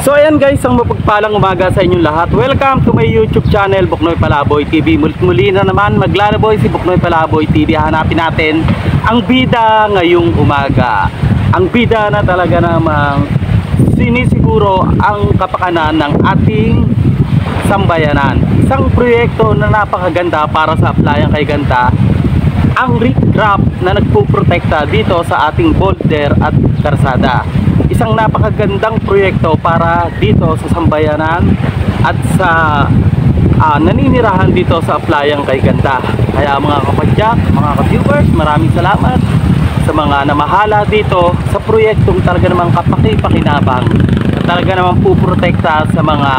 So ayan guys, ang mapagpalang umaga sa inyong lahat. Welcome to my YouTube channel, Buknoy Palaboy TV. Muli na naman maglalaboy si Buknoy Palaboy TV. Hanapin natin ang bida ngayong umaga. Ang bida na talaga namang sinisiguro ang kapakanan ng ating sambayanan. Isang proyekto na napakaganda para sa Playang Kay Ganda. Ang riprap na nagpuprotekta dito sa ating boulder at karsada. Isang napakagandang proyekto para dito sa sambayanan at sa naninirahan dito sa Playang Kay Ganda. Kaya mga kapadyak, mga ka-viewers, maraming salamat sa mga namahala dito sa proyektong talaga namang kapaki-pakinabang at talaga namang puprotekta sa mga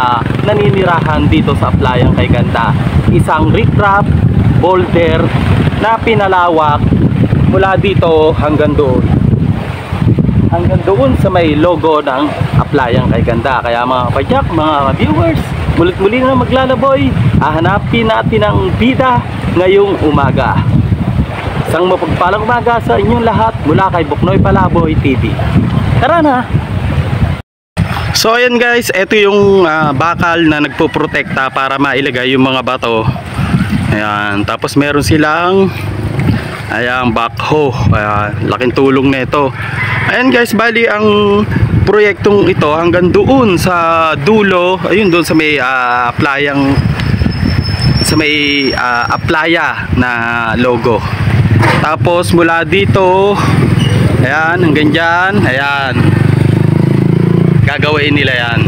naninirahan dito sa Playang Kay Ganda. Isang riprap boulder na pinalawak mula dito hanggang doon sa may logo ng Playang Kay Ganda. Kaya mga kapadyak, mga viewers, mulit-muli na maglalaboy, hahanapin natin ang bida ngayong umaga. Isang mapagpalang umaga sa inyong lahat mula kay Buknoy Palaboy TV. Tara na! So ayan guys, ito yung bakal na nagpoprotekta para mailagay yung mga bato. Ayan, tapos meron silang backhoe. Ayan, laking tulong nito. Ayan guys, bali ang proyektong ito hanggang doon sa dulo, ayun doon sa may Aplaya na logo. Tapos mula dito, ayan, hanggang dyan, ayan, gagawin nila yan.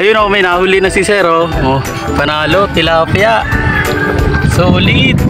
Ayun o, may nahuli na si Sir. Oh, panalo, tilapia. Solid.